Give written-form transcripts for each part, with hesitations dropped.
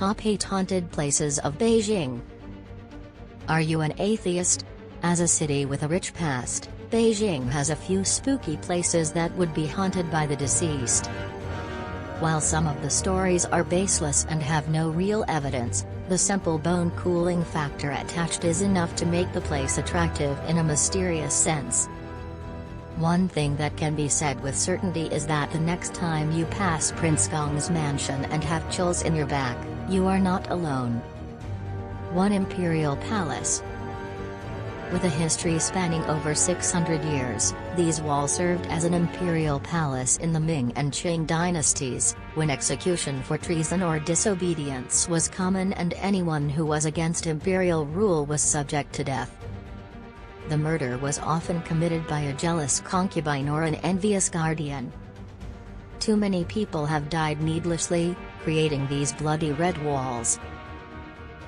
Top 8 Haunted Places of Beijing. Are you an atheist? As a city with a rich past, Beijing has a few spooky places that would be haunted by the deceased. While some of the stories are baseless and have no real evidence, the simple bone-cooling factor attached is enough to make the place attractive in a mysterious sense. One thing that can be said with certainty is that the next time you pass Prince Gong's mansion and have chills in your back, you are not alone. 1 Imperial Palace. With a history spanning over 600 years, these walls served as an imperial palace in the Ming and Qing dynasties, when execution for treason or disobedience was common and anyone who was against imperial rule was subject to death. The murder was often committed by a jealous concubine or an envious guardian. Too many people have died needlessly, creating these bloody red walls.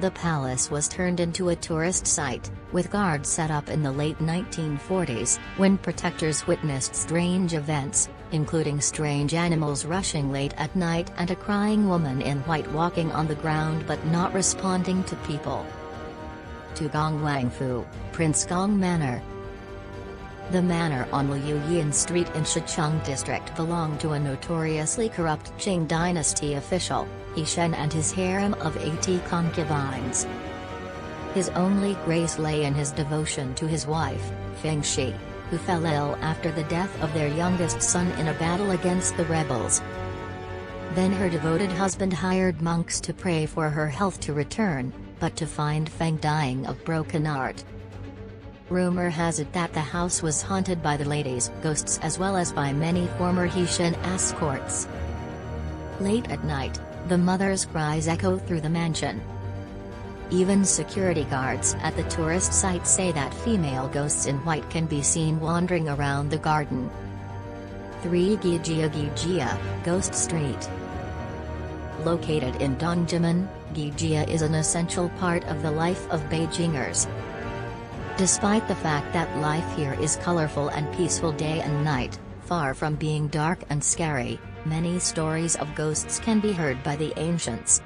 The palace was turned into a tourist site, with guards set up in the late 1940s, when protectors witnessed strange events, including strange animals rushing late at night and a crying woman in white walking on the ground but not responding to people. 2 Wangfu, Prince Gong Manor. The manor on Liuyin Street in Shicheng District belonged to a notoriously corrupt Qing dynasty official, Chien, and his harem of 80 concubines. His only grace lay in his devotion to his wife, Feng Shi, who fell ill after the death of their youngest son in a battle against the rebels. Then her devoted husband hired monks to pray for her health to return, but to find Feng dying of broken heart. Rumor has it that the house was haunted by the lady's ghosts as well as by many former Hsien escorts. Late at night, the mother's cries echo through the mansion. Even security guards at the tourist site say that female ghosts in white can be seen wandering around the garden. 3 Gujiya, Ghost Street. Located in Dongjimen, Gujiya is an essential part of the life of Beijingers. Despite the fact that life here is colorful and peaceful day and night, far from being dark and scary, many stories of ghosts can be heard by the ancients.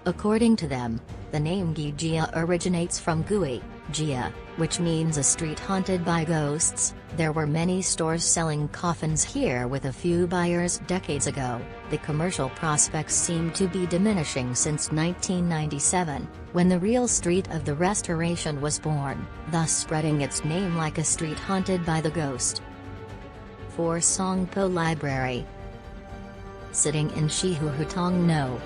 According to them, the name Gujiya originates from Gui, Jia, which means a street haunted by ghosts. There were many stores selling coffins here with a few buyers decades ago. The commercial prospects seem to be diminishing since 1997, when the real Street of the Restoration was born, thus spreading its name like a street haunted by the ghost. 4 Songpo Library. Sitting in Shihuhutong No.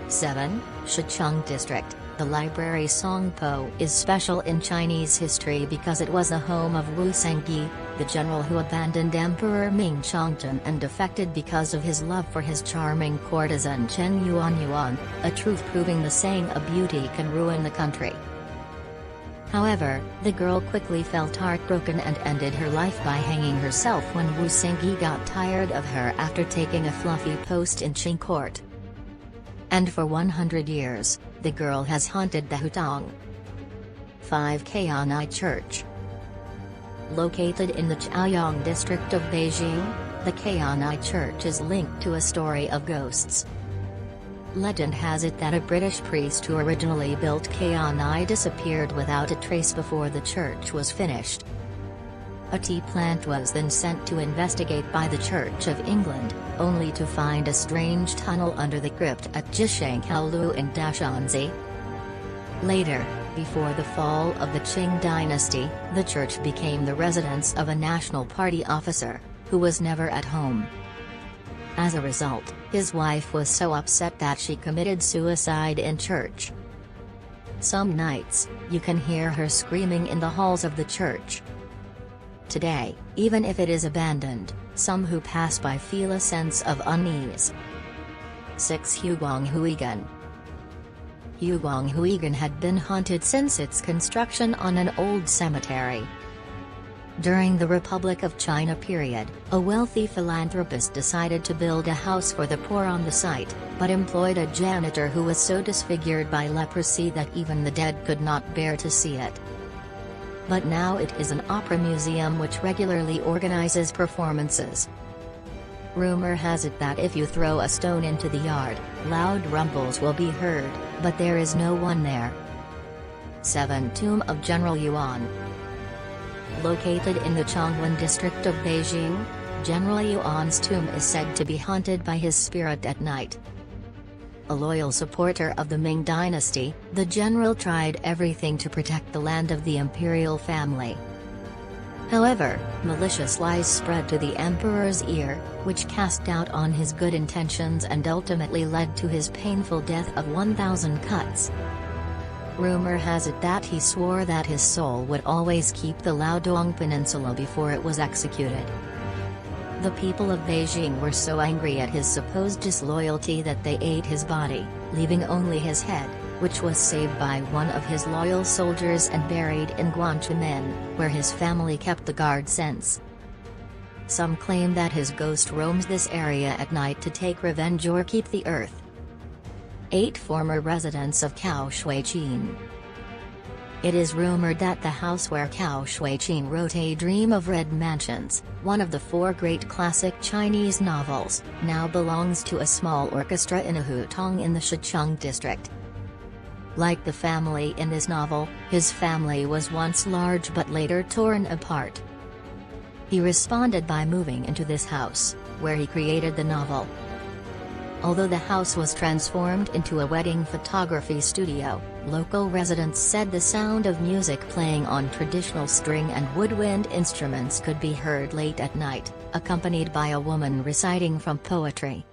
7, Shicheng District, the library Songpo is special in Chinese history because it was the home of Wu Sengyi, the general who abandoned Emperor Ming Chongzhen and defected because of his love for his charming courtesan Chen Yuan, a truth proving the saying "a beauty can ruin the country." However, the girl quickly felt heartbroken and ended her life by hanging herself when Wu Sengyi got tired of her after taking a fluffy post in Qing court. And for 100 years, the girl has haunted the Hutong. 5 Hui Church. Located in the Chaoyang district of Beijing, the Hui Church is linked to a story of ghosts. Legend has it that a British priest who originally built Hui disappeared without a trace before the church was finished. A tea plant was then sent to investigate by the Church of England, only to find a strange tunnel under the crypt at Jishanghaolu in Dashanzi. Later, before the fall of the Qing dynasty, the church became the residence of a National Party officer, who was never at home. As a result, his wife was so upset that she committed suicide in church. Some nights, you can hear her screaming in the halls of the church. Today, even if it is abandoned, some who pass by feel a sense of unease. 6 Huigan. Huigan had been haunted since its construction on an old cemetery. During the Republic of China period, a wealthy philanthropist decided to build a house for the poor on the site, but employed a janitor who was so disfigured by leprosy that even the dead could not bear to see it. But now it is an opera museum which regularly organizes performances. Rumor has it that if you throw a stone into the yard, loud rumbles will be heard, but there is no one there. 7. Tomb of General Yuan. Located in the Chongwen district of Beijing, General Yuan's tomb is said to be haunted by his spirit at night. A loyal supporter of the Ming dynasty, the general tried everything to protect the land of the imperial family. However, malicious lies spread to the emperor's ear, which cast doubt on his good intentions and ultimately led to his painful death of 1,000 cuts. Rumor has it that he swore that his soul would always keep the Liaodong Peninsula before it was executed. The people of Beijing were so angry at his supposed disloyalty that they ate his body, leaving only his head, which was saved by one of his loyal soldiers and buried in Guangzhou, where his family kept the guard since. Some claim that his ghost roams this area at night to take revenge or keep the earth. 8 Former residents of Chien, Chien. It is rumored that the house where Chien wrote A Dream of Red Mansions, one of the 4 great classic Chinese novels, now belongs to a small orchestra in a hutong in the Shicheng district. Like the family in this novel, his family was once large but later torn apart. He responded by moving into this house, where he created the novel. Although the house was transformed into a wedding photography studio, local residents said the sound of music playing on traditional string and woodwind instruments could be heard late at night, accompanied by a woman reciting from poetry.